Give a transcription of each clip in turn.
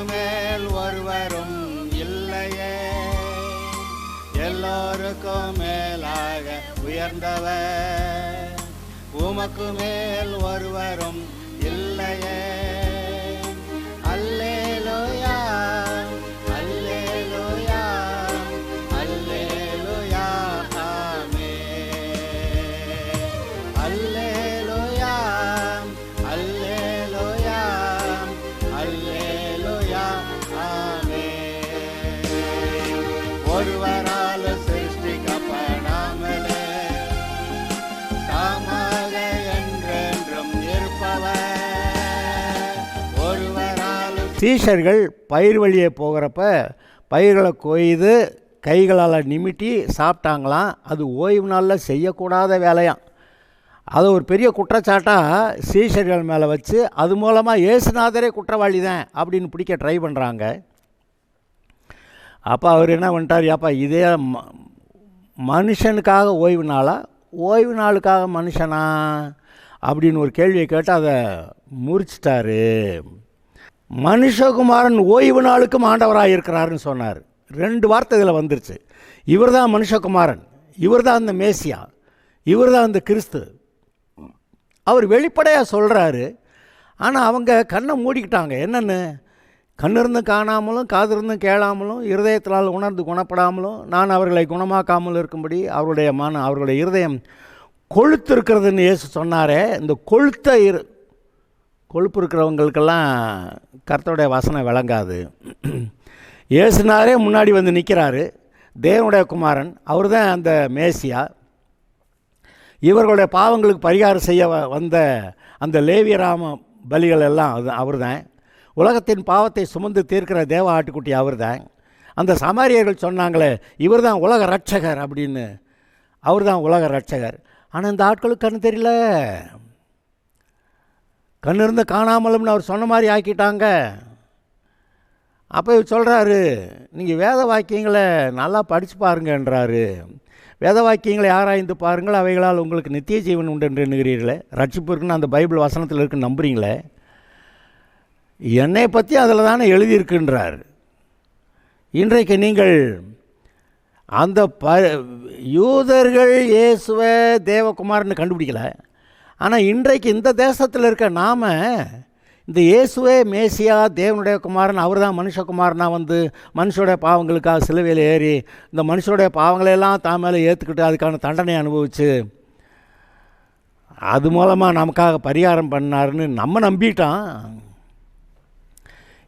மேல் ஒருவரும் இல்லையே, எல்லோருக்கும் மேலாக உயர்ந்தவர். உமக்கு மேல் ஒருவரும் இல்லையே. அல்லேலூயா, அல்லேலூயா, அல்லேலூயா, ஆமென். அல்லேலூயா, அல்லேலூயா, அல்லேலூயா, ஆமென். ஒருவரால் சிருஷ்டிக்கப்படாமலே தாமாக என்றென்றும் இருப்பவர். ஒருவரால் சீஷர்கள் பயிர் வழியே போகிறப்ப பயிர்களை கொய்து கைகளால் நிமிட்டி சாப்பிட்டாங்களாம். அது ஓய்வு நாளில் செய்யக்கூடாத வேலையாம். அதை ஒரு பெரிய குற்றச்சாட்டாக சீஷர்கள் மேலே வச்சு அது மூலமாக இயேசுநாதரே குற்றவாளி தான் அப்படின்னு பிடிக்க ட்ரை பண்ணுறாங்க. அப்போ அவர் என்ன பண்ணிட்டார், அப்பா இதே மனுஷனுக்காக ஓய்வு நாளா, ஓய்வு நாளுக்காக மனுஷனா அப்படின்னு ஒரு கேள்வியை கேட்டு அதை முறிச்சிட்டாரு. மனுஷகுமாரன் ஓய்வு நாளுக்கும் ஆண்டவராக இருக்கிறாருன்னு சொன்னார். 2 வார்த்தை இதில் வந்துருச்சு. இவர் தான் மனுஷகுமாரன், இவர் தான் அந்த மேசியா, இவர் தான் அந்த கிறிஸ்து. அவர் வெளிப்படையாக சொல்கிறாரு. ஆனால் அவங்க கண்ணை மூடிக்கிட்டாங்க. என்னென்னு, கண்ணிருந்தும் காணாமலும் காதிருந்தும் கேளாமலும் இருதயத்தினால் உணர்ந்து குணப்படாமலும் நான் அவர்களை குணமாக்காமல் இருக்கும்படி அவர்களுடைய இருதயம் கொழுத்து இருக்கிறதுன்னு இயேசு சொன்னாரே. இந்த கொழுப்பு இருக்கிறவங்களுக்கெல்லாம் கர்த்தருடைய வசனம் விளங்காது. இயேசுனாரே முன்னாடி வந்து நிற்கிறாரு, தேவனுடைய குமாரன், அவர் தான் அந்த மேசியா. இவர்களுடைய பாவங்களுக்கு பரிகாரம் செய்ய வந்த அந்த லேவியராம பலிகள் எல்லாம் அவர் தான். உலகத்தின் பாவத்தை சுமந்து தீர்க்கிற தேவ ஆட்டுக்குட்டி அவர் தான். அந்த சமாரியர்கள் சொன்னாங்களே இவர் தான் உலக ரட்சகர் அப்படின்னு, அவர் தான் உலக ரட்சகர். ஆனால் இந்த ஆட்களுக்கு கண்ணு தெரியல, கண்ணு இருந்து காணாமலும்னு அவர் சொன்ன மாதிரி ஆக்கிட்டாங்க. அப்போ இவர் சொல்கிறாரு, நீங்கள் வேத வாக்கியங்களை நல்லா படித்து பாருங்கன்றாரு. வேத வாக்கியங்களை ஆராய்ந்து பாருங்கள், அவைகளால் உங்களுக்கு நித்திய ஜீவன் உண்டு என்று எண்ணுகிறீர்களே, ரட்சிப்பு இருக்குன்னு அந்த பைபிள் வசனத்தில் இருக்குன்னு நம்புறீங்களே, என்னை பற்றி அதில் தானே எழுதியிருக்குன்றார். இன்றைக்கு நீங்கள் அந்த யூதர்கள் இயேசுவை தேவகுமாரன்னு கண்டுபிடிக்கல. ஆனால் இன்றைக்கு இந்த தேசத்தில் இருக்க நாம் இந்த இயேசுவே மேசியா தேவனுடைய குமாரன், அவர் தான் மனுஷகுமாரனாக வந்து மனுஷனுடைய பாவங்களுக்காக சிலுவையில் ஏறி இந்த மனுஷனுடைய பாவங்களையெல்லாம் தான் மேலே ஏற்றுக்கிட்டு அதுக்கான தண்டனை அனுபவித்து அது மூலமாக நமக்காக பரிகாரம் பண்ணாருன்னு நம்ம நம்பிட்டான்.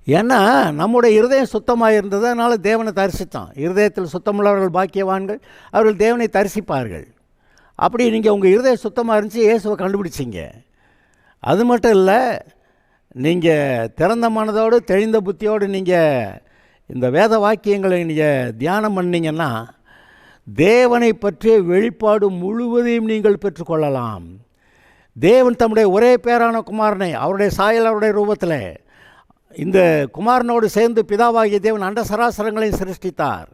ஏன்னா நம்முடைய இருதயம் சுத்தமாக இருந்தது, அதனால் தேவனை தரிசித்தான். இருதயத்தில் சுத்தமுள்ளவர்கள் பாக்கியவான்கள், அவர்கள் தேவனை தரிசிப்பார்கள். அப்படி நீங்கள் உங்கள் இருதயம் சுத்தமாக இருந்துச்சு, இயேசுவை கண்டுபிடிச்சிங்க. அது மட்டும் இல்லை, நீங்கள் திறந்த மனதோடு தெளிந்த புத்தியோடு நீங்கள் இந்த வேத வாக்கியங்களை நீங்கள் தியானம் பண்ணிங்கன்னா தேவனை பற்றிய வெளிப்பாடு முழுவதையும் நீங்கள் பெற்றுக்கொள்ளலாம். தேவன் தம்முடைய ஒரே பேரான குமாரனை அவருடைய சாயல் அவருடைய ரூபத்தில் இந்த குமாரனோடு சேர்ந்து பிதாவாகிய தேவன் அண்ட சராசரங்களையும் சிருஷ்டித்தார்.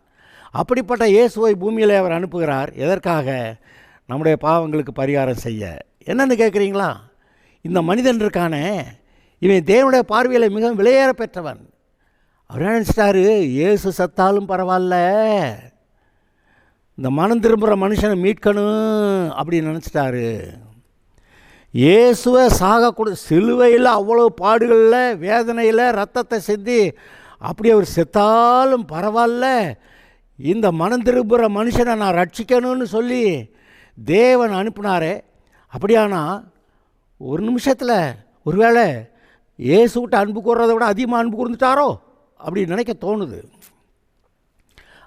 அப்படிப்பட்ட இயேசுவை பூமியில் அவர் அனுப்புகிறார். எதற்காக? நம்முடைய பாவங்களுக்கு பரிகாரம் செய்ய. என்னென்னு கேட்குறீங்களா? இந்த மனிதன் இருக்கானே, இவன் தேவனுடைய பார்வையில் மிகவும் விலையேற பெற்றவன். அவர் நினச்சிட்டாரு, இயேசு சத்தாலும் பரவாயில்ல, இந்த மனம் திரும்புகிற மனுஷனை மீட்கணும் அப்படின்னு நினச்சிட்டாரு. இயேசுவை சிலுவையில் அவ்வளோ பாடுகளில் வேதனையில் ரத்தத்தை சிந்தி அப்படி அவர் செத்தாலும் பரவாயில்ல, இந்த மனம் திரும்புகிற மனுஷனை நான் ரட்சிக்கணும்னு சொல்லி தேவன் அனுப்பினாரே. அப்படியானா ஒரு நிமிஷத்தில் ஒருவேளை இயேசுகிட்ட அன்பு கூறுறதை விட அதிகமாக அன்பு கூர்ந்துட்டாரோ அப்படின்னு நினைக்க தோணுது.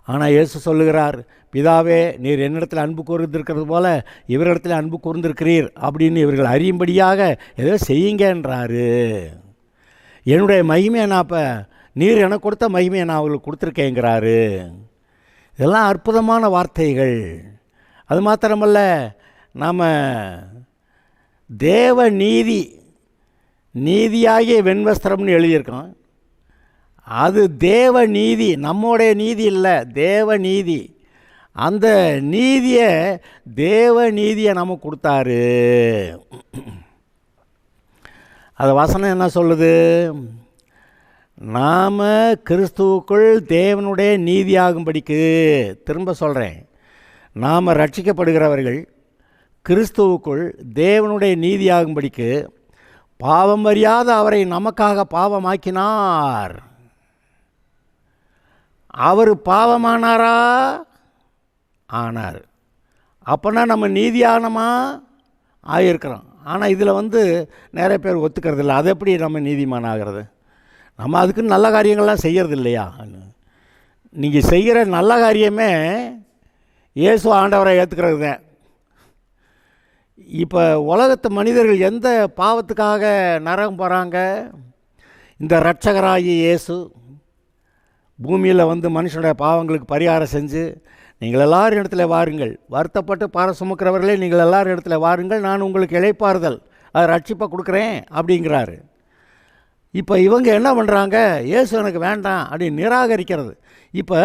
ஆனால் இயேசு சொல்லுகிறார், பிதாவே நீர் என்னிடத்தில் அன்பு கூர்ந்திருக்கிறது போல இவரிடத்தில் அன்பு கூர்ந்திருக்கிறீர் அப்படின்னு இவர்கள் அறியும்படியாக ஏதோ செய்யுங்கன்றாரு. என்னுடைய மகிமையை நான் இப்போ நீர் எனக்கு கொடுத்த மகிமையை நான் அவங்களுக்கு கொடுத்துருக்கேங்கிறாரு. இதெல்லாம் அற்புதமான வார்த்தைகள். அது மாத்திரமல்ல, நாம் தேவ நீதியாகிய வெண்வஸ்திரம்னு எழுதியிருக்கோம். அது தேவ நீதி, நம்முடைய நீதி இல்லை, தேவ நீதி. அந்த நீதியை நமக்கு கொடுத்தாரு. அது வசனம் என்ன சொல்லுது? நாம் கிறிஸ்துவுக்குள் தேவனுடைய நீதியாகும்படிக்கு, திரும்ப சொல்கிறேன், நாம் ரட்சிக்கப்படுகிறவர்கள் கிறிஸ்துவுக்குள் தேவனுடைய நீதியாகும்படிக்கு பாவம் அறியாத அவரை நமக்காக பாவமாக்கினார். அவர் பாவமானாரா? ஆனார். அப்போனா நம்ம நீதியானமா ஆகியிருக்கிறோம். ஆனால் இதில் நிறைய பேர் ஒத்துக்கிறது இல்லை. அது எப்படி நம்ம நீதிமான் ஆகிறது? நம்ம அதுக்குன்னு நல்ல காரியங்கள்லாம் செய்கிறது இல்லையா? நீங்கள் செய்கிற நல்ல காரியமே இயேசு ஆண்டவரை ஏற்றுக்கிறது தான். இப்போ உலகத்து மனிதர்கள் எந்த பாவத்துக்காக நரகம் போகிறாங்க? இந்த இரட்சகராகிய இயேசு பூமியில் மனுஷனுடைய பாவங்களுக்கு பரிகாரம் செஞ்சு, நீங்கள் எல்லாரும் இடத்துல வாருங்கள், வருத்தப்பட்டு பார சுமக்கிறவர்களே நீங்கள் எல்லாரும் இடத்துல வாருங்கள், நான் உங்களுக்கு இளைப்பாறுதல், அது ரட்சிப்பை கொடுக்குறேன் அப்படிங்கிறாரு. இப்போ இவங்க என்ன பண்ணுறாங்க? இயேசு எனக்கு வேண்டாம் அப்படின்னு நிராகரிக்கிறது. இப்போ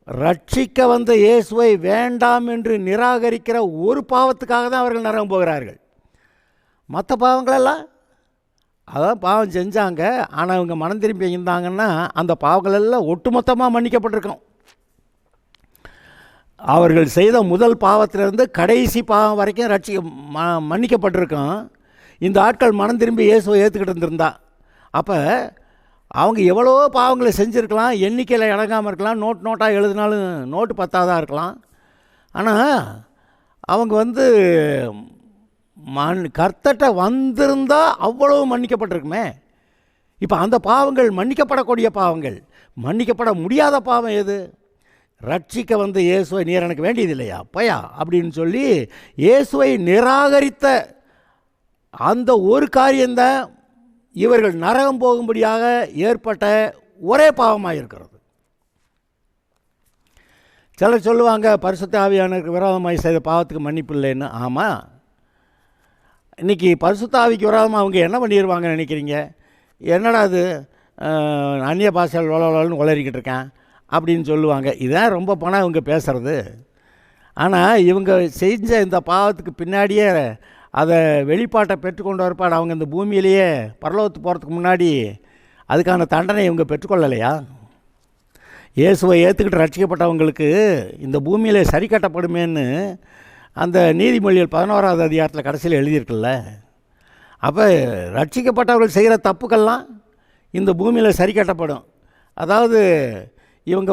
ரட்சிக்க வந்த இயேசுவை வேண்டாம் என்று நிராகரிக்கிற ஒரு பாவத்துக்காக தான் அவர்கள் நரகம் போகிறார்கள். மற்ற பாவங்களெல்லாம் அதான் பாவம் செஞ்சாங்க, ஆனால் இவங்க மனம் திரும்பி இருந்தாங்கன்னா அந்த பாவங்களெல்லாம் ஒட்டுமொத்தமாக மன்னிக்கப்பட்டிருக்கோம். அவர்கள் செய்த முதல் பாவத்திலிருந்து கடைசி பாவம் வரைக்கும் மன்னிக்கப்பட்டிருக்கோம். இந்த ஆட்கள் மனம் திரும்பி இயேசுவை ஏற்றுக்கிட்டு இருந்திருந்தா, அப்போ அவங்க எவ்வளோ பாவங்களை செஞ்சுருக்கலாம், எண்ணிக்கையில் இறங்காமல் இருக்கலாம், நோட்டாக எழுதினாலும் நோட்டு பத்தாதான் இருக்கலாம். ஆனால் அவங்க கர்த்தட்ட வந்திருந்தால் அவ்வளவு மன்னிக்கப்பட்டிருக்குமே. இப்போ அந்த பாவங்கள் மன்னிக்கப்படக்கூடிய பாவங்கள். மன்னிக்கப்பட முடியாத பாவம் எது? ரட்சிக்க வந்த இயேசுவை நீர் எனக்கு வேண்டியது இல்லையா பையா அப்படின்னு சொல்லி இயேசுவை நிராகரித்த அந்த ஒரு காரியம்தான் இவர்கள் நரகம் போகும்படியாக ஏற்பட்ட ஒரே பாவமாக இருக்கிறது. சிலர் சொல்லுவாங்க, பரிசுத்த ஆவியானவருக்கு விரோதமாக செய்த பாவத்துக்கு மன்னிப்பு இல்லைன்னு. ஆமாம், இன்றைக்கி பரிசுத்த ஆவிக்கு விரோதமாக அவங்க என்ன பண்ணிடுவாங்கன்னு நினைக்கிறீங்க? என்னடா அது அந்நிய பாஷைகள் வளவலன்னு உளறிக்கிட்டு இருக்கேன் அப்படின்னு சொல்லுவாங்க. இதுதான் ரொம்ப பணம் இவங்க பேசுகிறது. ஆனால் இவங்க செஞ்ச இந்த பாவத்துக்கு பின்னாடியே அதை வெளிப்பாட்டை பெற்றுக்கொண்டு வரப்பாடு அவங்க இந்த பூமியிலேயே பரலோகத்துக்கு போகிறதுக்கு முன்னாடி அதுக்கான தண்டனை இவங்க பெற்றுக்கொள்ளலையா? இயேசுவை ஏற்றுக்கிட்டு ரட்சிக்கப்பட்டவங்களுக்கு இந்த பூமியில் சரி கட்டப்படுமேன்னு அந்த நீதிமொழிகள் 11வது அதிகாரத்தில் கடைசியில் எழுதியிருக்குல்ல. அப்போ ரட்சிக்கப்பட்டவர்கள் செய்கிற தப்புக்கெல்லாம் இந்த பூமியில் சரி கட்டப்படும். அதாவது இவங்க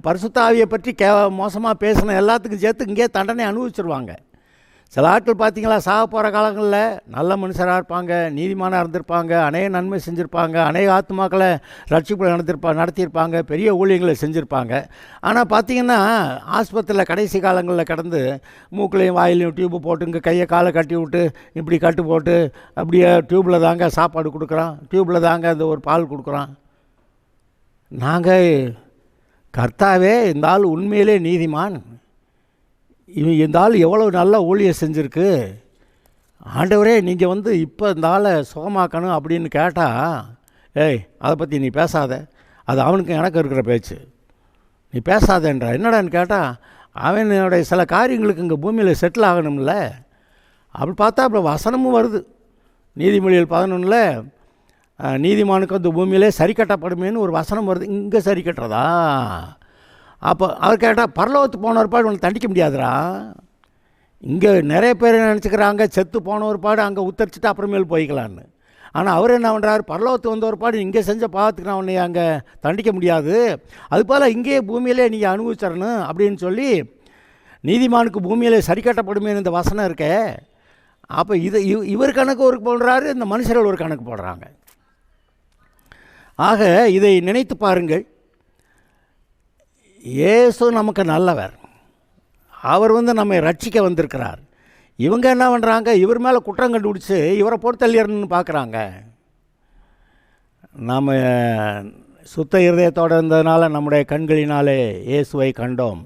பரிசுத்த ஆவியை பற்றி மோசமாக பேசின எல்லாத்துக்கும் சேர்த்து இங்கே தண்டனை அனுபவிச்சிருவாங்க. சில ஆட்கள் பார்த்திங்களா, சாக போகிற காலங்களில் நல்ல மனுஷராக இருப்பாங்க, நீதிமானாக இருந்திருப்பாங்க, அநேக நன்மை செஞ்சுருப்பாங்க, அநேக ஆத்மாக்களை ரட்சிப்பு நடத்தியிருப்பாங்க, பெரிய ஊழியங்களை செஞ்சுருப்பாங்க. ஆனால் பார்த்திங்கன்னா ஆஸ்பத்திரியில் கடைசி காலங்களில் கடந்து மூக்குலையும் வாயிலையும் டியூப்பு போட்டு இங்கே கையை காலை கட்டி விட்டு இப்படி கட்டு போட்டு அப்படியே டியூப்பில் தாங்க சாப்பாடு கொடுக்குறோம், டியூப்பில் தாங்க அந்த ஒரு பால் கொடுக்குறோம். நாங்கள் கர்த்தாவே இந்த ஆள் உண்மையிலே நீதிமான், இந்த ஆள் எவ்வளோ நல்லா ஊழியம் செஞ்சுருக்கு, ஆண்டவரே நீங்கள் இப்போ இந்த ஆளை சுகமாக்கணும் அப்படின்னு கேட்டால், ஏய் அதை பற்றி நீ பேசாத, அது அவனுக்கு எனக்கு இருக்கிற பேச்சு, நீ பேசாதேன்றா. என்னடான்னு கேட்டால், அவனுடைய சில காரியங்களுக்கு இங்கே பூமியில் செட்டில் ஆகணும்ல. அப்படி பார்த்தா அப்புறம் வசனமும் வருது. நீதிமொழிகள் 11 நீதிமானுக்கு அந்த பூமியிலே சரி கட்டப்படுமேன்னு ஒரு வசனம் வருது. இங்கே சரி கட்டுறதா? அப்போ அவர் கேட்டால், பரலோகத்துக்கு போன ஒருபாடு உனக்கு தண்டிக்க முடியாதுரா. இங்கே நிறைய பேர் நினச்சிக்கிறாங்க செத்து போன ஒருபாடு அங்கே உத்தரிச்சுட்டு அப்புறமேல் போய்க்கலான்னு. ஆனால் அவர் என்ன பண்ணுறாரு, பரலோகத்துக்கு வந்த ஒருபாடு இங்கே செஞ்ச பாவத்துக்கு நான் உன்னை அங்கே தண்டிக்க முடியாது, அதுபோல் இங்கேயே பூமியிலே நீங்கள் அனுபவிச்சிடணும் அப்படின்னு சொல்லி நீதிமானுக்கு பூமியிலே சரி கட்டப்படுமேன்னு இந்த வசனம் இருக்கே. அப்போ இவர் கணக்கு ஒரு போடுறாரு, இந்த மனுஷர்கள் ஒரு கணக்கு போடுறாங்க. ஆக இதை நினைத்து பாருங்கள். இயேசு நமக்கு நல்லவர், அவர் நம்மை ரட்சிக்க வந்திருக்கிறார். இவங்க என்ன பண்ணுறாங்க, இவர் மேலே குற்றம் கண்டுபிடிச்சி இவரை போட்டு தள்ளிடணும்னு பார்க்குறாங்க. நாம் சுத்த இருதயத்தோடு இருந்ததுனால நம்முடைய கண்களினாலே இயேசுவை கண்டோம்.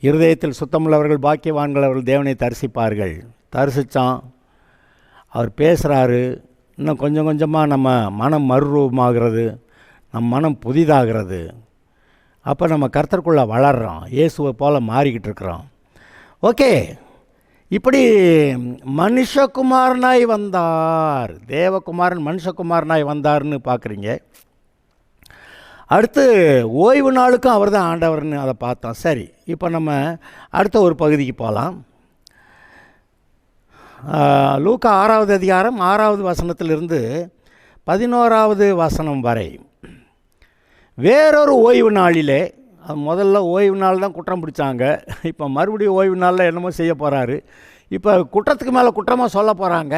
இருதயத்தில் சுத்தமுள்ளவர்கள் பாக்கியவான்கள், அவர்கள் தேவனை தரிசிப்பார்கள். தரிசித்தான், அவர் பேசுகிறாரு. இன்னும் கொஞ்சம் கொஞ்சமாக நம்ம மனம் மறுரூபமாகிறது, நம் மனம் புதிதாகிறது. அப்போ நம்ம கர்த்தருக்குள்ளே வளர்கிறோம், இயேசுவை போல் மாறிக்கிட்டு இருக்கிறோம். ஓகே, இப்படி மனுஷகுமாரனாய் வந்தார், தேவகுமாரன் மனுஷகுமாரனாய் வந்தார்னு பார்க்குறீங்க. அடுத்து ஓய்வு நாளுக்கும் அவர் தான் ஆண்டவர்னு அதை பார்த்தோம். சரி, இப்போ நம்ம அடுத்த ஒரு பகுதிக்கு போகலாம். லூக்கா 6வது அதிகாரம் 6வது வசனத்திலிருந்து 11வது வசனம் வரை. வேறொரு ஓய்வு நாளிலே, முதல்ல ஓய்வு நாள் தான் குற்றம் பிடிச்சாங்க, இப்போ மறுபடியும் ஓய்வு நாளில் என்னமோ செய்ய போகிறாரு. இப்போ குற்றத்துக்கு மேலே குற்றமாக சொல்ல போகிறாங்க.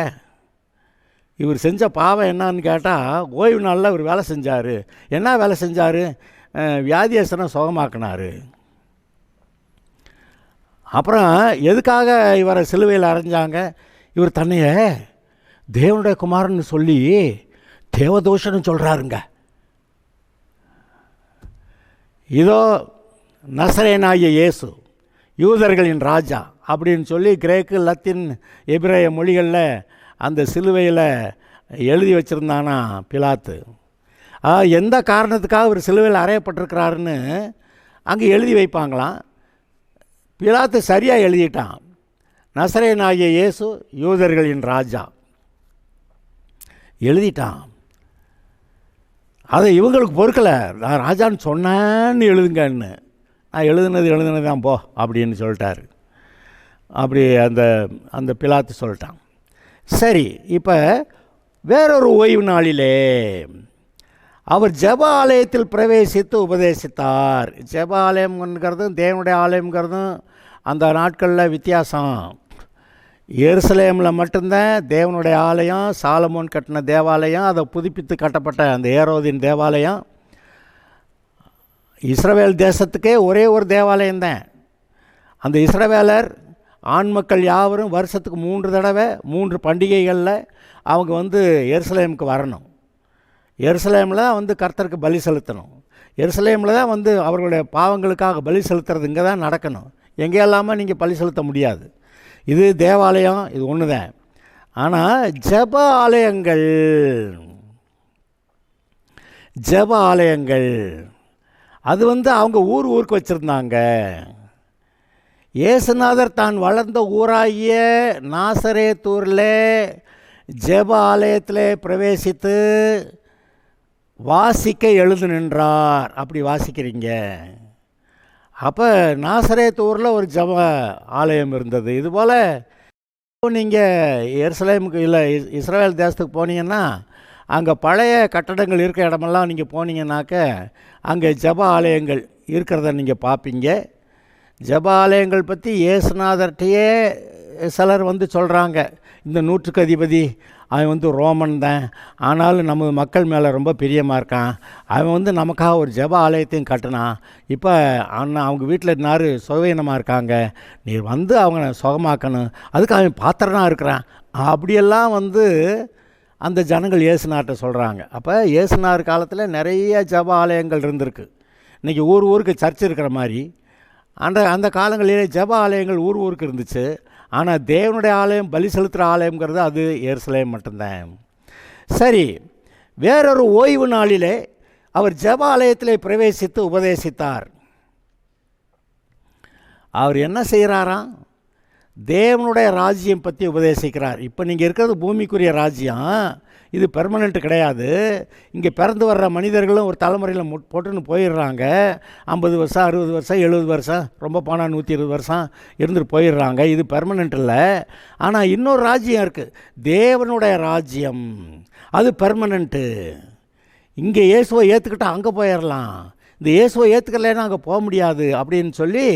இவர் செஞ்ச பாவம் என்னன்னு கேட்டால், ஓய்வு நாளில் இவர் வேலை செஞ்சார். என்ன வேலை செஞ்சார்? வியாதியஸ்தனை சுகமாக்கினார். அப்புறம் எதுக்காக இவரை சிலுவையில் அரைஞ்சாங்க? இவர் தன்னையே தேவனுடைய குமாரன்னு சொல்லி தேவதோஷன்னு சொல்கிறாருங்க. இதோ நசரேனாகிய இயேசு, யூதர்களின் ராஜா அப்படின்னு சொல்லி கிரேக்கு, லத்தீன், எபிரேய மொழிகளில் அந்த சிலுவையில் எழுதி வச்சுருந்தானா பிலாத்து. எந்த காரணத்துக்காக ஒரு சிலுவையில் அறையப்பட்டிருக்கிறாருன்னு அங்கே எழுதி வைப்பாங்களாம். பிலாத்து சரியாக எழுதிட்டான், நசரேனாகிய இயேசு யூதர்களின் ராஜா எழுதிட்டான். அதை இவங்களுக்கு பொறுக்கலை. நான் ராஜான்னு சொன்னேன்னு எழுதுங்கன்னு. நான் எழுதுனது தான் போ அப்படின்னு சொல்லிட்டாரு. அப்படி அந்த பிலாத்து சொல்லிட்டான். சரி, இப்போ வேறொரு ஓய்வு நாளிலே அவர் ஜெப ஆலயத்தில் பிரவேசித்து உபதேசித்தார். ஜெப ஆலயம்ங்கிறதும் தேவனுடைய ஆலயம்ங்கிறதும் அந்த நாட்களில் வித்தியாசம். எருசலேமில் மட்டும்தான் தேவனுடைய ஆலயம், சாலமோன் கட்டின தேவாலயம், அதை புதுப்பித்து கட்டப்பட்ட அந்த ஏரோதின் தேவாலயம். இஸ்ரவேல் தேசத்துக்கே ஒரே ஒரு தேவாலயம்தான். அந்த இஸ்ரவேலர் ஆண் மக்கள் யாவரும் வருஷத்துக்கு 3 தடவை 3 பண்டிகைகளில் அவங்க எருசலேமுக்கு வரணும். எருசலேமில் தான் கர்த்தருக்கு பலி செலுத்தணும். எருசலேமில் தான் அவர்களுடைய பாவங்களுக்காக பலி செலுத்துறது இங்கே தான் நடக்கணும். எங்கே இல்லாமல் நீங்கள் பலி செலுத்த முடியாது. இது தேவாலயம், இது ஒன்று தான். ஆனால் ஜெப ஆலயங்கள் அது அவங்க ஊருக்கு வச்சுருந்தாங்க. இயேசுநாதர் தான் வளர்ந்த ஊராகிய நாசரேத்தூரில் ஜெப ஆலயத்தில் பிரவேசித்து வாசிக்க எழுந்து நின்றார். அப்படி வாசிக்கிறீங்க. அப்போ நாசரேத்தூரில் ஒரு ஜெப ஆலயம் இருந்தது. இதுபோல் நீங்கள் எருசலேமுக்கு இல்லை இஸ்ரவேல் தேசத்துக்கு போனீங்கன்னா அங்கே பழைய கட்டடங்கள் இருக்கிற இடமெல்லாம் நீங்கள் போனீங்கன்னாக்க அங்கே ஜெப ஆலயங்கள் இருக்கிறத நீங்கள் பார்ப்பீங்க. ஜெப ஆலயங்கள் பற்றி இயேசுநாதர்கிட்டையே சிலர் சொல்கிறாங்க, இந்த நூற்றுக்கு அதிபதி அவன் ரோமன் தான், ஆனாலும் நமது மக்கள் மேலே ரொம்ப பிரியமாக இருக்கான். அவன் நமக்காக ஒரு ஜெப ஆலயத்தையும் கட்டினான். இப்போ அவங்க வீட்டில் இன்னார் சுகவீனமாக இருக்காங்க, நீ அவங்க சுகமாக்கணும், அதுக்கு அவன் பாத்திரனாக இருக்கிறான். அப்படியெல்லாம் அந்த ஜனங்கள் இயேசுநார்கிட்ட சொல்கிறாங்க. அப்போ இயேசுநார் காலத்தில் நிறைய ஜெப ஆலயங்கள் இருந்திருக்கு. இன்றைக்கி ஊருக்கு சர்ச் இருக்கிற மாதிரி அந்த காலங்களிலே ஜெப ஆலயங்கள் ஊருக்கு இருந்துச்சு. ஆனால் தேவனுடைய ஆலயம், பலி செலுத்துகிற ஆலயங்கிறது அது எருசலேம் மட்டும்தான். சரி, வேறொரு ஓய்வு நாளிலே அவர் ஜெப ஆலயத்திலே பிரவேசித்து உபதேசித்தார். அவர் என்ன செய்கிறாராம்? தேவனுடைய ராஜ்யம் பற்றி உபதேசிக்கிறார். இப்போ நீங்கள் இருக்கிறது பூமிக்குரிய ராஜ்யம், இது பெர்மனெண்ட் கிடையாது. இங்கே பிறந்து வர்ற மனிதர்களும் ஒரு தலைமுறையில் போட்டுன்னு போயிடுறாங்க. 50 வருஷம் 60 வருஷம் 70 வருஷம், ரொம்ப போனால் 120 வருஷம் இருந்துட்டு போயிடுறாங்க. இது பெர்மனெண்ட் இல்லை. ஆனால் இன்னொரு ராஜ்யம் இருக்குது, தேவனுடைய ராஜ்யம். அது பெர்மனெண்ட்டு. இங்கே இயேசுவை ஏற்றுக்கிட்டால் அங்கே போயிடலாம், இந்த இயேசுவை ஏற்றுக்கலைன்னா அங்கே போக முடியாது அப்படின்னு சொல்லி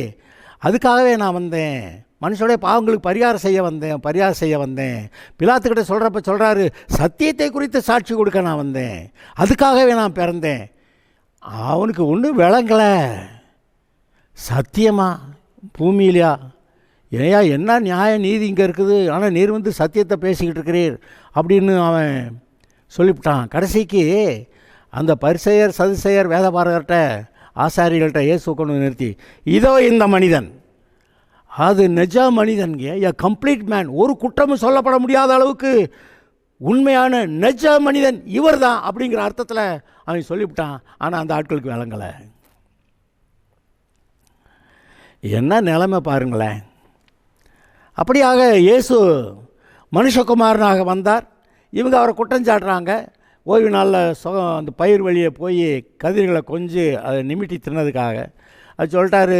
அதுக்காகவே நான் வந்தேன். மனுஷனுடைய பாவங்களுக்கு பரிகாரம் செய்ய வந்தேன். பிலாத்துக்கிட்ட சொல்கிறாரு, சத்தியத்தை குறித்து சாட்சி கொடுக்க நான் வந்தேன், அதுக்காகவே நான் பிறந்தேன். அவனுக்கு ஒன்றும் விளங்கலை. சத்தியமா பூமியிலையா? ஏயா என்ன நியாய நீதி இங்கே இருக்குது, ஆனால் நீர் சத்தியத்தை பேசிக்கிட்டு இருக்கிறீர் அப்படின்னு அவன் சொல்லிவிட்டான். கடைசிக்கு அந்த பரிசேயர் சதுசேயர் வேதபாரகர்கிட்ட ஆசாரிகள்கிட்ட இயேசு கொண்டு நிறுத்தி, இதோ இந்த மனிதன், அது நிஜ மனிதன்க, எ கம்ப்ளீட் மேன், ஒரு குற்றமும் சொல்லப்பட முடியாத அளவுக்கு உண்மையான நிஜ மனிதன் இவர் தான் அப்படிங்கிற அர்த்தத்தில் அவன் சொல்லிவிட்டான். ஆனால் அந்த ஆட்களுக்கு விளங்கலை. என்ன நிலைமை பாருங்களேன். அப்படியாக இயேசு மனுஷகுமாரனாக வந்தார். இவங்க அவரை குற்றம் சாட்டுறாங்க. ஓய்வு நாளில் அந்த பயிர் வழியை போய் கதிர்களை கொஞ்சம் அதை நிமிட்டி தின்னதுக்காக. அது சொல்லிட்டாரு,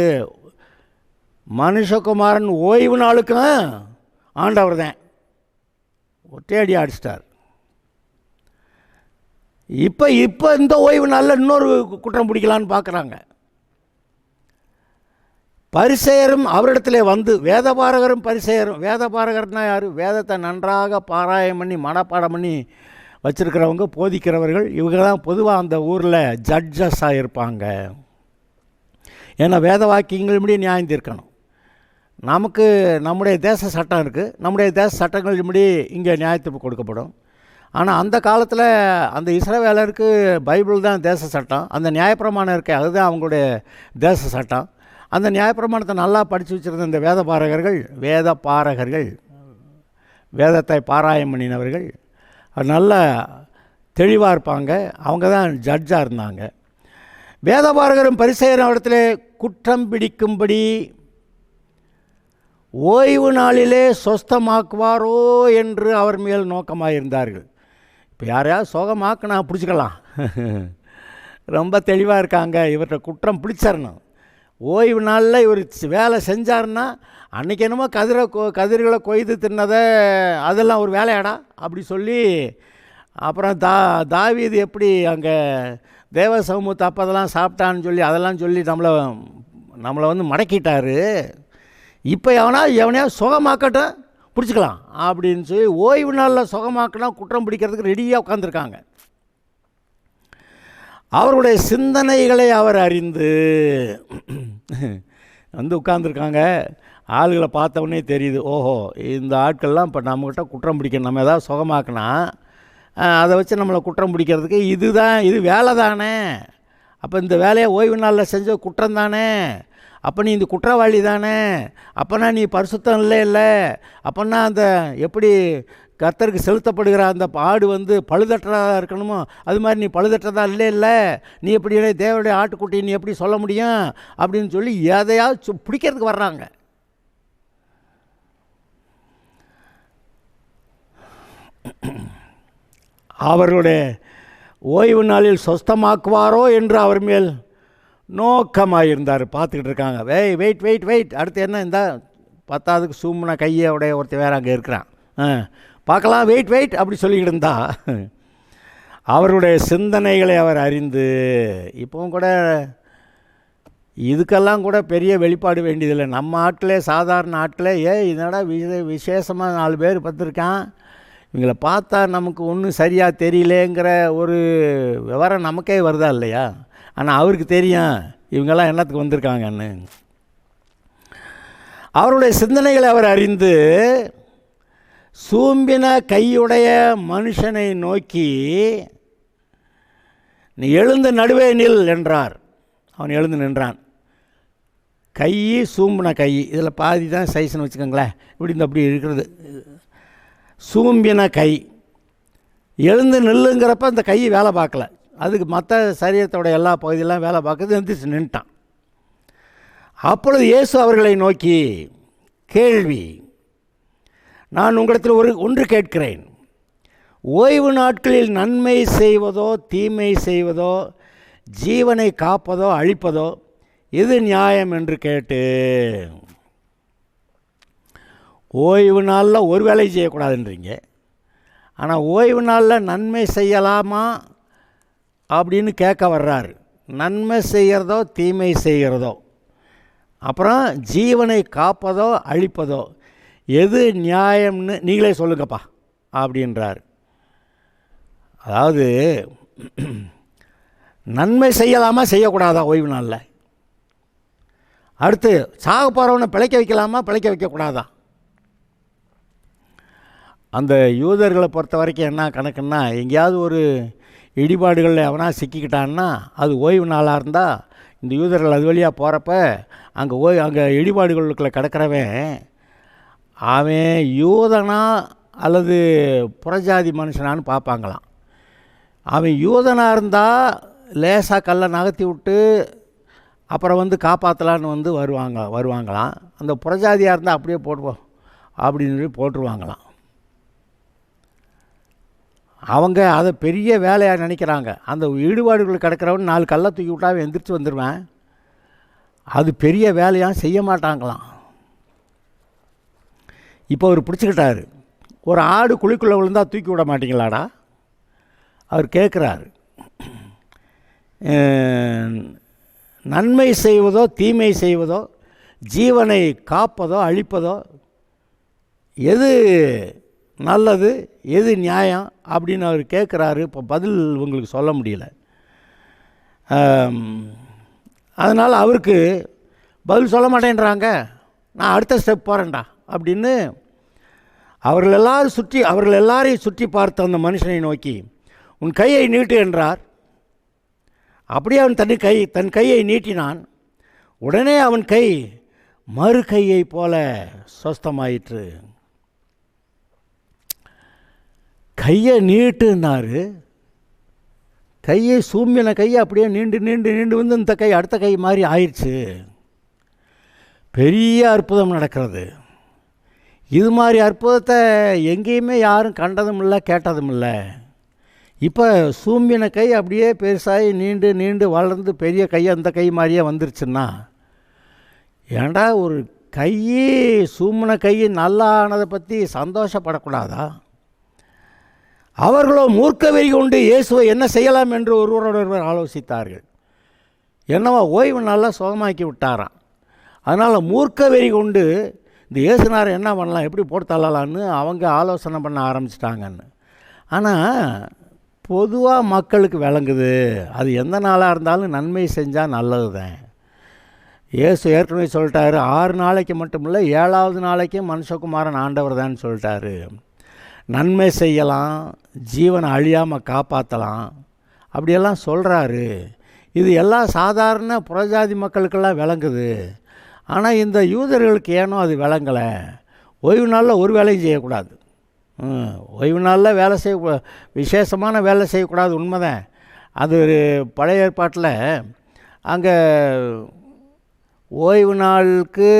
மனுஷகுமாரன் ஓய்வு நாளுக்கும் ஆண்டவர் தான். ஒற்றை அடி அடிச்சிட்டார். இப்போ இந்த ஓய்வு நாளில் இன்னொரு குற்றம் பிடிக்கலான்னு பார்க்குறாங்க. பரிசேயரும் அவரிடத்திலே வந்து, வேதபாரகரும் பரிசேயரும், வேதபாரகர்னா யார்? வேதத்தை நன்றாக பாராயம் பண்ணி மனப்பாடம் பண்ணி வச்சுருக்கிறவங்க, போதிக்கிறவர்கள். இவங்க தான் பொதுவாக அந்த ஊரில் ஜட்ஜஸாக இருப்பாங்க. ஏன்னா வேத வாக்கியங்கள் இப்படி நியாயம் தீர்க்கணும். நமக்கு நம்முடைய தேச சட்டம் இருக்குது. நம்முடைய தேச சட்டங்கள் இப்படி இங்கே நியாயத்தீர்ப்பு கொடுக்கப்படும். ஆனால் அந்த காலத்தில் அந்த இஸ்ரவேலருக்கு பைபிள் தான் தேச சட்டம். அந்த நியாயப்பிரமாணம் இருக்கே, அதுதான் அவங்களுடைய தேச சட்டம். அந்த நியாயப்பிரமாணத்தை நல்லா படித்து வச்சுருந்த இந்த வேதபாரகர்கள், வேதத்தை பாராயம் பண்ணினவர்கள், நல்ல தெளிவாக இருப்பாங்க. அவங்க தான் ஜட்ஜாக இருந்தாங்க. வேதபாரகரும் பரிசேயரும் இடத்துல குற்றம் பிடிக்கும்படி ஓய்வு நாளிலே சொஸ்தமாக்குவாரோ என்று அவர் மேல் நோக்கமாக இருந்தார்கள். இப்போ யாரையாவது சோகமாக்குனா பிடிச்சிக்கலாம். ரொம்ப தெளிவாக இருக்காங்க. இவர்கிட்ட குற்றம் பிடிச்சிடணும். ஓய்வு நாளில் இவர் வேலை செஞ்சார்னா, அன்றைக்கி என்னமோ கதிர்களை கொய்து தின்னதை அதெல்லாம் ஒரு வேலையாடா அப்படி சொல்லி, அப்புறம் தாவீது எப்படி அங்கே தேவ சமூகத்தை அப்போ அதெல்லாம் சாப்பிட்டான்னு சொல்லி அதெல்லாம் சொல்லி நம்மளை வந்து மடக்கிட்டார். இப்போ எவனையா சுகமாக்கட்டும் பிடிச்சிக்கலாம் அப்படின்னு சொல்லி ஓய்வு நாளில் சுகமாக்கினா குற்றம் பிடிக்கிறதுக்கு ரெடியாக உட்காந்துருக்காங்க. அவருடைய சிந்தனைகளை அவர் அறிந்து வந்து உட்கார்ந்துருக்காங்க. ஆளுகளை பார்த்தவொடனே தெரியுது, ஓஹோ இந்த ஆட்கள்லாம் இப்போ நம்மக்கிட்ட குற்றம் பிடிக்கணும். நம்ம எதாவது சுகமாக்கினா அதை வச்சு நம்மளை குற்றம் பிடிக்கிறதுக்கு இது வேலை தானே. அப்போ இந்த வேலையை ஓய்வு நாளில் செஞ்ச குற்றம் தானே. அப்போ நீ இந்த குற்றவாளி தானே. அப்போனா நீ பரிசுத்தம் இல்லை. அப்போனா அந்த எப்படி கர்த்தருக்கு செலுத்தப்படுகிற அந்த ஆடு வந்து பழுதற்றதாக இருக்கணுமோ அது மாதிரி நீ பழுதற்றதாக இல்லை. நீ எப்படி தேவனுடைய ஆட்டுக்குட்டி நீ எப்படி சொல்ல முடியும் அப்படின்னு சொல்லி எதையாவது பிடிக்கிறதுக்கு வர்றாங்க. அவர்களுடைய ஓய்வு நாளில் சொஸ்தமாக்குவாரோ என்று அவர் மேல் நோக்கமாக இருந்தார். பார்த்துக்கிட்டு இருக்காங்க. வெயிட் அடுத்து என்ன இந்த 10க்கு சூம்னா கையோடைய ஒருத்தர் வேறு அங்கே இருக்கிறான், பார்க்கலாம், வெயிட் அப்படி சொல்லிக்கிட்டு இருந்தா. அவருடைய சிந்தனைகளை அவர் அறிந்து, இப்போவும் கூட இதுக்கெல்லாம் கூட பெரிய வெளிப்பாடு வேண்டியதில்லை. நம்ம ஆட்களே, சாதாரண ஆட்களே, இதனடா விசேஷமாக 4 பேர் பார்த்துருக்கான், இவங்களை பார்த்தா நமக்கு ஒன்றும் சரியாக தெரியலேங்கிற ஒரு விவரம் நமக்கே வருதா இல்லையா? ஆனால் அவருக்கு தெரியும் இவங்கெல்லாம் என்னத்துக்கு வந்திருக்காங்கன்னு. அவருடைய சிந்தனைகளை அவர் அறிந்து சூம்பின கையுடைய மனுஷனை நோக்கி, நீ எழுந்து நடுவே நில் என்றார். அவன் எழுந்து நின்றான். கை சூம்பின கை, இதில் பாதி தான் சைஸ்ன்னு வச்சுக்கோங்களேன், அப்படி இருக்கிறது. சூம்பின கை, எழுந்து நில்லுங்கிறப்ப அந்த கை வேலை பார்க்கல. அதுக்கு மற்ற சரீரத்தோட எல்லா பகுதியெல்லாம் வேலை பார்க்குறது. எந்திரிச்சு நின்ட்டான். அப்பொழுது இயேசு அவர்களை நோக்கி, கேள்வி, நான் உங்களிடத்தில் ஒன்று கேட்கிறேன். ஓய்வு நாட்களில் நன்மை செய்வதோ தீமை செய்வதோ, ஜீவனை காப்பதோ அழிப்பதோ எது நியாயம் என்று கேட்டு. ஓய்வு நாளில் ஒரு வேலை செய்யக்கூடாதுன்றீங்க, ஆனால் ஓய்வு நாளில் நன்மை செய்யலாமா அப்படின்னு கேட்க வர்றாரு. நன்மை செய்கிறதோ தீமை செய்கிறதோ, அப்புறம் ஜீவனை காப்பதோ அழிப்பதோ எது நியாயம்னு நீங்களே சொல்லுங்கப்பா அப்படின்றார். அதாவது நன்மை செய்யலாமா செய்யக்கூடாதா ஓய்வு நாளில்? அடுத்து சாக போகிறவனை பிழைக்க வைக்கலாமா பிழைக்க வைக்கக்கூடாதா? அந்த யூதர்களை பொறுத்த வரைக்கும் என்ன கணக்குன்னா, எங்கேயாவது ஒரு இடிபாடுகளில் எவனா சிக்கிக்கிட்டான்னா அது ஓய்வு நாளாக இருந்தால், இந்த யூதர்கள் அது வழியாக போகிறப்ப அங்கே இடிபாடுகளுக்குள்ளே கிடக்கிறவன் அவன் யூதனா அல்லது புறஜாதி மனுஷனான்னு பார்ப்பாங்களாம். அவன் யூதனாக இருந்தால் லேசாக கல்லை நகர்த்தி விட்டு அப்புறம் காப்பாற்றலான்னு வருவாங்களாம். அந்த புறஜாதியாக இருந்தால் அப்படியே போடுவோம், அப்படின்னு சொல்லி போட்டுருவாங்களாம். அவங்க அதை பெரிய வேலையாக நினைக்கிறாங்க. அந்த ஈடுபாடுகள் கிடக்கிறவன் 4 கல்லை தூக்கி விட்டாவே எந்திரிச்சு வந்துடுவேன், அது பெரிய வேலையாக செய்ய மாட்டாங்களாம். இப்போ அவர் பிடிச்சிக்கிட்டாரு. ஒரு ஆடு குழிக்குள்ளே விழுந்தால் தூக்கி விட மாட்டீங்களாடா? அவர் கேட்குறாரு. நன்மை செய்வதோ தீமை செய்வதோ, ஜீவனை காப்பதோ அழிப்பதோ, எது நல்லது எது நியாயம் அப்படின்னு அவர் கேட்குறாரு. இப்போ பதில் உங்களுக்கு சொல்ல முடியல. அதனால் அவருக்கு பதில் சொல்ல மாட்டேன்றாங்க. நான் அடுத்த ஸ்டெப் போகிறேன்டா அப்படின்னு அவர்கள் எல்லாரையும் சுற்றி பார்த்த அந்த மனுஷனை நோக்கி, உன் கையை நீட்டு என்றார். அப்படியே அவன் தன் கையை நீட்டினான். உடனே அவன் கை மறு கையை போல சொஸ்தமாயிற்று. கையை நீட்டுன்னாரு. கையை சூம்பின கையை அப்படியே நீண்டு வந்து இந்த கை அடுத்த கை மாதிரி ஆயிடுச்சு. பெரிய அற்புதம் நடக்கிறது. இது மாதிரி அற்புதத்தை எங்கேயுமே யாரும் கண்டதும் இல்லை கேட்டதும் இல்லை. இப்போ சூம்பின கை அப்படியே பெருசாகி நீண்டு வளர்ந்து பெரிய கை அந்த கை மாதிரியே வந்துருச்சுன்னா, ஏண்டா ஒரு கை சூம்பின கை நல்லா ஆனதை பற்றி சந்தோஷப்படக்கூடாதா? அவர்களோ மூர்க்க வெறி கொண்டு இயேசுவை என்ன செய்யலாம் என்று ஒருவர் ஆலோசித்தார்கள். என்னவோ ஓய்வு நல்லா சுகமாக்கி விட்டாராம். அதனால் மூர்க்க வெறி கொண்டு இந்த இயேசுனாரை என்ன பண்ணலாம், எப்படி போட்டு தள்ளலான்னு அவங்க ஆலோசனை பண்ண ஆரம்பிச்சிட்டாங்கன்னு. ஆனால் பொதுவாக மக்களுக்கு விளங்குது, அது எந்த நாளாக இருந்தாலும் நன்மை செஞ்சால் நல்லது தான். இயேசு ஏற்கனவே சொல்லிட்டாரு, 6 நாளைக்கு மட்டும் இல்லை 7வது நாளைக்கும் மனுஷகுமாரன் ஆண்டவர் தான் சொல்லிட்டாரு. நன்மை செய்யலாம், ஜீவனை அழியாமல் காப்பாற்றலாம், அப்படியெல்லாம் சொல்கிறாரு. இது எல்லாம் சாதாரண புறஜாதி மக்களுக்கெல்லாம் விளங்குது. ஆனால் இந்த யூதர்களுக்கு ஏனோ அது விளங்கலை. ஓய்வு நாளில் ஒரு வேலையும் செய்யக்கூடாது. ஓய்வு நாளில் வேலை செய்ய விசேஷமான வேலை செய்யக்கூடாது, உண்மைதான். அது ஒரு பழைய ஏற்பாட்டில் அங்கே ஓய்வு நாளுக்கு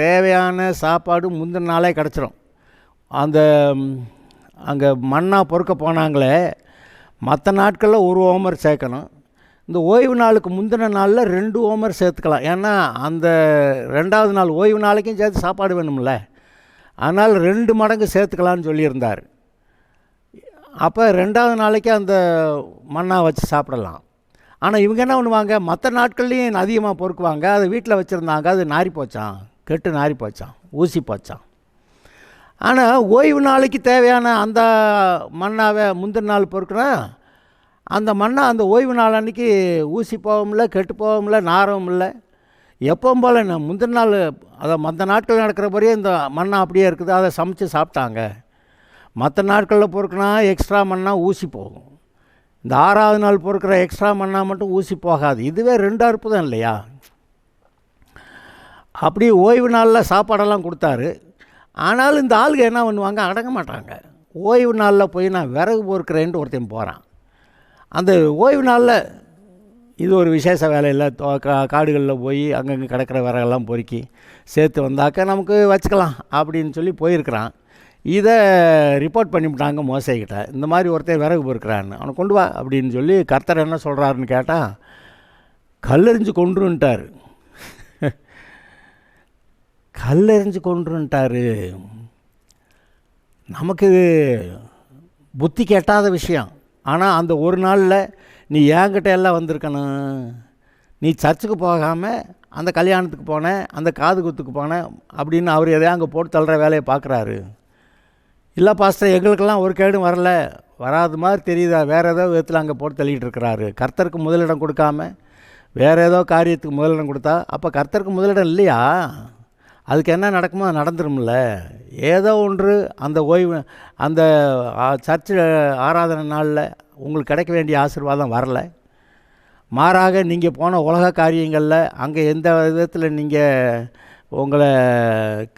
தேவையான சாப்பாடு முந்தின நாளே கிடச்சிரும். அந்த அங்கே மண்ணா பொறுக்க போனாங்களே, மற்ற நாட்களில் ஒரு ஓமர் சேர்க்கணும். இந்த ஓய்வு நாளுக்கு முந்தின நாளில் 2 ஓமர் சேர்த்துக்கலாம். ஏன்னா அந்த 2வது நாள் ஓய்வு நாளைக்கும் சேர்த்து சாப்பாடு வேணும்ல, அதனால் 2 மடங்கு சேர்த்துக்கலான்னு சொல்லியிருந்தார். அப்போ 2வது நாளைக்கு அந்த மண்ணா வச்சு சாப்பிடலாம். ஆனால் இவங்க என்ன பண்ணுவாங்க, மற்ற நாட்கள்லேயும் அதிகமாக பொறுக்குவாங்க. அதை வீட்டில் வச்சுருந்தாங்க, அது நாரி போச்சான், கெட்டு நாரி போச்சான், ஊசி போச்சான். ஆனால் ஓய்வு நாளைக்கு தேவையான அந்த மண்ணாவை முந்தின நாள் பொறுக்குனா, அந்த மண்ணை அந்த ஓய்வு நாள் அன்றைக்கி ஊசி போகவும்ல, கெட்டு போகவும்ல, நாரவும் இல்லை. எப்பவும் போல் முந்தின நாள் அதை மற்ற நாட்கள் நடக்கிறபடியே இந்த மண்ணை அப்படியே இருக்குது, அதை சமைச்சு சாப்பிட்டாங்க. மற்ற நாட்களில் பொறுக்குனா எக்ஸ்ட்ரா மண்ணாக ஊசி போகும். இந்த 6வது நாள் பொறுக்கிற எக்ஸ்ட்ரா மண்ணாக மட்டும் ஊசி போகாது. இதுவே 2 அற்புதம் இல்லையா? அப்படி ஓய்வு நாளில் சாப்பாடெல்லாம் கொடுத்தாரு. ஆனாலும் இந்த ஆளுங்க என்ன பண்ணுவாங்க, அடங்க மாட்டாங்க. ஓய்வு நாளில் போய் நான் விறகு பொறுக்கிறேன்ட்டு ஒருத்தன் போகிறான். அந்த ஓய்வு நாளில் இது ஒரு விசேஷ வேலையில் காடுகளில் போய் அங்கங்கே கிடக்கிற விறகெல்லாம் பொறுக்கி சேர்த்து வந்தாக்க நமக்கு வச்சுக்கலாம் அப்படின்னு சொல்லி போயிருக்கிறான். இதை ரிப்போர்ட் பண்ணிவிட்டாங்க மோசைக்கிட்ட, இந்த மாதிரி ஒருத்தர் விறகு பொறுக்கிறான்னு, அவனை கொண்டு வா அப்படின்னு சொல்லி கர்த்தர் என்ன சொல்கிறாருன்னு கேட்டால், கல்லெறிஞ்சு கொன்றுன்ட்டார். கல்லெறிஞ்சு கொன்றுன்ட்டார். நமக்கு புத்தி கெட்டாத விஷயம். ஆனால் அந்த ஒரு நாளில் நீ என்கிட்ட எல்லாம் வந்திருக்கணும், நீ சர்ச்சுக்கு போகாமல் அந்த கல்யாணத்துக்கு போனேன், அந்த காது குத்துக்கு போனேன் அப்படின்னு அவர் எதையா அங்கே போட்டு தள்ளுற வேலையை பார்க்குறாரு. இல்லை பாஸ்டர், எங்களுக்கெல்லாம் ஒரு கேடும் வரல, வராது மாதிரி தெரியுதா, வேறு ஏதோ விதத்தில் அங்கே போட்டு தள்ளிகிட்டு இருக்கிறாரு. கர்த்தருக்கு முதலிடம் கொடுக்காம வேறு ஏதோ காரியத்துக்கு முதலிடம் கொடுத்தா அப்போ கர்த்தருக்கு முதலிடம் இல்லையா? அதுக்கு என்ன நடக்குமோ அது நடந்துரும்ல. ஏதோ ஒன்று அந்த ஓய்வு அந்த சர்ச்சு ஆராதனை நாளில் உங்களுக்கு கிடைக்க வேண்டிய ஆசீர்வாதம் வரல. மாறாக நீங்கள் போன உலக காரியங்களில் அங்கே எந்த விதத்தில் நீங்கள் உங்களை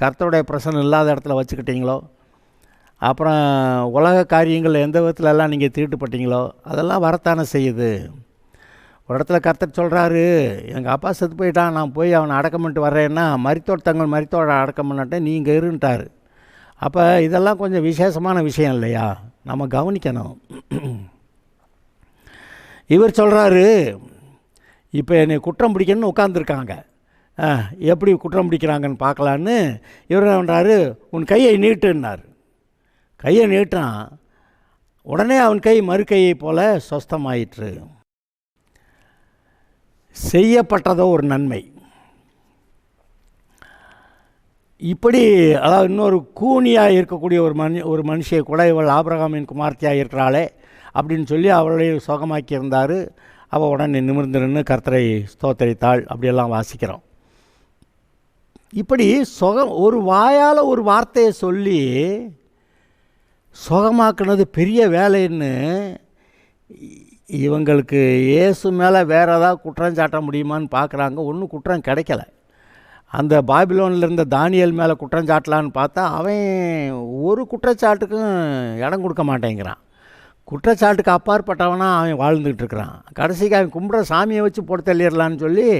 கர்த்தருடைய பிரசன்னம் இல்லாத இடத்துல வச்சுக்கிட்டீங்களோ, அப்புறம் உலக காரியங்கள் எந்த விதத்துலலாம் நீங்கள் தீட்டுப்பட்டீங்களோ அதெல்லாம் வரத்தானே செய்யுது. ஒரு இடத்துல கர்த்தர் சொல்கிறாரு, எங்கள் அப்பா செத்து போயிட்டான், நான் போய் அவனை அடக்கம் பண்ணிட்டு வர்றேன்னா மரித்தோர் தங்கள் மரித்தோட அடக்கம் பண்ணட்டேன், நீங்கள் இருன்ட்டார். அப்போ இதெல்லாம் கொஞ்சம் விசேஷமான விஷயம் இல்லையா, நம்ம கவனிக்கணும். இவர் சொல்கிறாரு, இப்போ என்னை குற்றம் பிடிக்கணும்னு உட்காந்துருக்காங்க, எப்படி குற்றம் பிடிக்கிறாங்கன்னு பார்க்கலான்னு இவர் என்ன பண்ணுறாரு, உன் கையை நீட்டுன்னார். கையை நீட்டான், உடனே அவன் கை மறு கையை போல சொஸ்தமாயிற்று. செய்யப்பட்டதோ ஒரு நன்மை. இப்படி அதாவது இன்னொரு கூனியாக இருக்கக்கூடிய ஒரு மனுஷியை கூட இவள் ஆபிரகாமின் குமார்த்தியாக இருக்கிறாளே அப்படின்னு சொல்லி அவளை சுகமாக்கியிருந்தார். அவள் உடனே நிமிர்ந்து நின்று கர்த்தரை ஸ்தோத்தரித்தாள் அப்படியெல்லாம் வாசிக்கிறோம். இப்படி ஒரு வாயால் ஒரு வார்த்தையை சொல்லி சுகமாக்குனது பெரிய வேலைன்னு இவங்களுக்கு இயேசு மேலே வேறு ஏதாவது குற்றம் சாட்ட முடியுமான்னு பார்க்குறாங்க. ஒன்றும் குற்றம் கிடைக்கல. அந்த பாபிலோனில் இருந்த தானியேல் மேலே குற்றம் சாட்டலான்னு பார்த்தா அவன் ஒரு குற்றச்சாட்டுக்கும் இடம் கொடுக்க மாட்டேங்கிறான். குற்றச்சாட்டுக்கு அப்பாற்பட்டவனாக அவன் வாழ்ந்துக்கிட்டு இருக்கிறான். கடைசிக்கு அவன் கும்பிட்ற சாமியை வச்சு போட்டு தள்ளிடலான்னு சொல்லி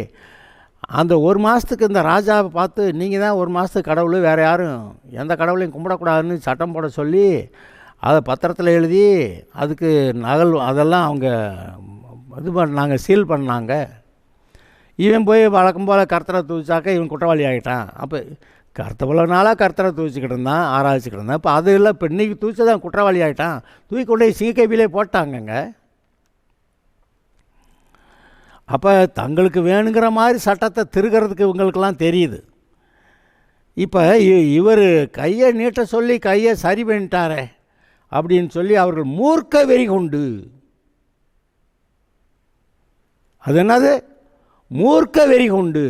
அந்த ஒரு மாதத்துக்கு இந்த ராஜாவை பார்த்து, நீங்கள் தான் ஒரு மாதத்துக்கு கடவுள், வேறு யாரும் எந்த கடவுளையும் கும்பிடக்கூடாதுன்னு சட்டம் போட சொல்லி அதை பத்திரத்தில் எழுதி அதுக்கு நகல் அதெல்லாம் அவங்க இது பண்ணாங்க, சீல் பண்ணாங்க. இவன் போய் வழக்கம் போல் கர்த்தரை தூச்சாக்க இவன் குற்றவாளி ஆகிட்டான். அப்போ இவ்வளோ நாளாக கர்த்தரை தூச்சிக்கிட்டு இருந்தான், ஆராய்ச்சிக்கிட்டு இருந்தான். இப்போ அது இல்லை, இப்போ இன்றைக்கி தூச்சதான் குற்றவாளி ஆகிட்டான். தூக்கி கொண்டு போய் சிங்கக்கேபிலே போட்டாங்கங்க. அப்போ தங்களுக்கு வேணுங்கிற மாதிரி சட்டத்தை திருகிறதுக்கு இவங்களுக்கெல்லாம் தெரியுது. இப்போ இவர் கையை நீட்ட சொல்லி கையை சரி பண்ணிட்டாரே அப்படின்னு சொல்லி அவர்கள் மூர்க்க வெறி கொண்டு, அது என்னது, மூர்க்க வெறி கொண்டு,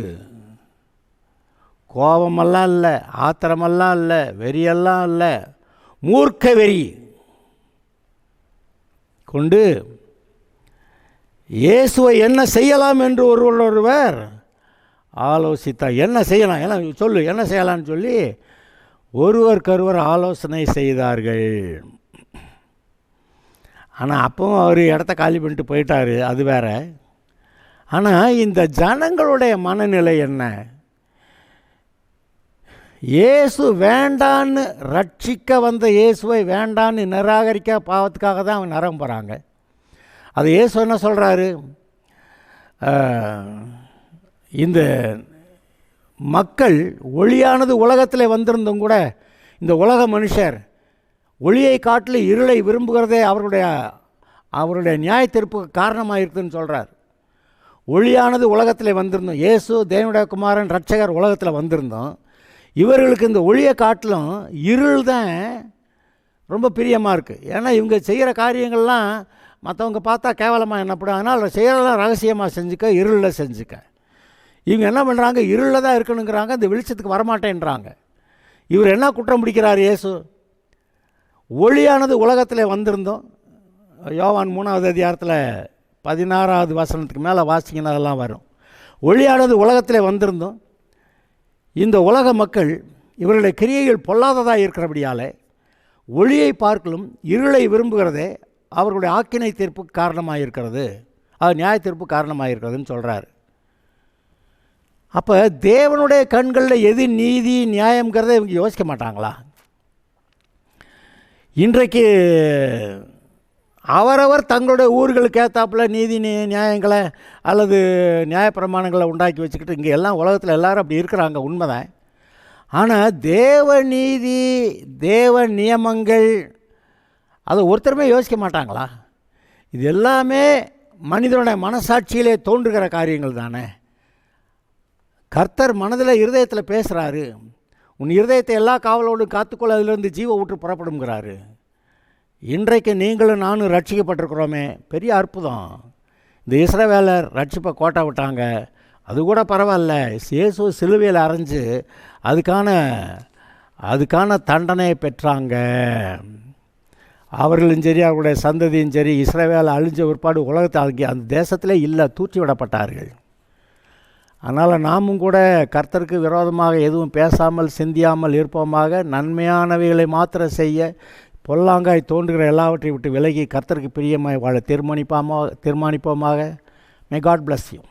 கோபமெல்லாம் இல்லை, ஆத்திரமெல்லாம் இல்லை, வெறியெல்லாம் இல்லை, மூர்க்க வெறி கொண்டு இயேசுவை என்ன செய்யலாம் என்று ஒருவர் ஆலோசித்தார். என்ன செய்யலாம், என்ன சொல்லு, என்ன செய்யலாம்னு சொல்லி ஒருவருக்கொருவர் ஆலோசனை செய்தார்கள். ஆனால் அப்பவும் அவர் இடத்த காலி பண்ணிட்டு போயிட்டார், அது வேற. ஆனால் இந்த ஜனங்களுடைய மனநிலை என்ன? இயேசு வேண்டான்னு ரட்சிக்க வந்த இயேசுவை வேண்டான்னு நிராகரிக்க பாவத்துக்காக தான் அவங்க நரகம் போகிறாங்க. அது இயேசு என்ன சொல்கிறாரு, இந்த மக்கள் ஒளியானது உலகத்தில் வந்திருந்தும் கூட இந்த உலக மனுஷர் ஒளியை காட்டில் இருளை விரும்புகிறதே அவருடைய நியாய தீர்ப்புக்கு காரணமாக இருக்குதுன்னு சொல்கிறார். ஒளியானது உலகத்தில் வந்திருந்தோம், இயேசு தேவனுடைய குமாரன் ரட்சகர் உலகத்தில் வந்திருந்தோம். இவர்களுக்கு இந்த ஒளியை காட்டிலும் இருள் தான் ரொம்ப பிரியமாக இருக்குது. ஏன்னா இவங்க செய்கிற காரியங்கள்லாம் மற்றவங்க பார்த்தா கேவலமாக என்னப்படும். அதனால் செய்கிறதெல்லாம் ரகசியமாக செஞ்சுக்க, இருளில் செஞ்சுக்க. இவங்க என்ன பண்ணுறாங்க, இருளில் தான் இருக்கணுங்கிறாங்க, இந்த வெளிச்சத்துக்கு வரமாட்டேன்றாங்க. இவர் என்ன குற்றம் பிடிக்கிறார் இயேசு? ஒளியானது உலகத்தில் வந்திருந்தோம். யோவான் 3வது அதிகாரத்தில் 16வது வசனத்துக்கு மேலே வாசிங்கன்னா அதெல்லாம் வரும். ஒளியானது உலகத்தில் வந்திருந்தோம். இந்த உலக மக்கள் இவர்களுடைய கிரியைகள் பொல்லாததாக இருக்கிறபடியால் ஒளியை பார்க்கலும் இருளை விரும்புகிறதே அவர்களுடைய ஆக்கினை தீர்ப்புக்கு காரணமாக இருக்கிறது, அது நியாய தீர்ப்பு காரணமாக இருக்கிறதுன்னு சொல்கிறார். அப்போ தேவனுடைய கண்களில் எது நீதி நியாயங்கிறத இவங்க யோசிக்க மாட்டாங்களா? இன்றைக்கு அவரவர் தங்களுடைய ஊர்களுக்கு ஏற்றாப்பில் நீதி நியாயங்களை அல்லது நியாயப்பிரமாணங்களை உண்டாக்கி வச்சுக்கிட்டு இங்கே எல்லாம் உலகத்தில் எல்லோரும் அப்படி இருக்கிறாங்க, உண்மைதான். ஆனால் தேவ நீதி தேவ நியமங்கள் அதை ஒருத்தருமே யோசிக்க மாட்டாங்களா? இது எல்லாமே மனிதனுடைய மனசாட்சியிலே தோன்றுகிற காரியங்கள் தானே. கர்த்தர் மனதில் இருதயத்தில் பேசுகிறாரு, உன் இருதயத்தை எல்லா காவலோடும் காத்துக்கொள்ள அதிலிருந்து ஜீவ ஊற்று புறப்படுங்கிறாரு. இன்றைக்கு நீங்களும் நானும் ரட்சிக்கப்பட்டிருக்கிறோமே, பெரிய அற்புதம். இந்த இஸ்ரவேலர் ரட்சிப்பை கோட்டை விட்டாங்க, அது கூட பரவாயில்ல. இயேசு சிலுவையில் அரைஞ்சு அதுக்கான தண்டனையை பெற்றாங்க. அவர்களும் சரி அவர்களுடைய சந்ததியும் சரி இஸ்ரவேல் அழிஞ்ச பிற்பாடு உலகத்தை அந்த தேசத்திலே இல்லை, தூற்றி விடப்பட்டார்கள். அதனால் நாமும் கூட கர்த்தருக்கு விரோதமாக எதுவும் பேசாமல் சிந்தியாமல் இருப்போமாக, நன்மையானவைகளை மாத்திரம் செய்ய, பொல்லாங்காய் தோன்றுகிற எல்லாவற்றை விட்டு விலகி கர்த்தருக்கு பிரியமாய் வாழ தீர்மானிப்போமாக. May God bless you.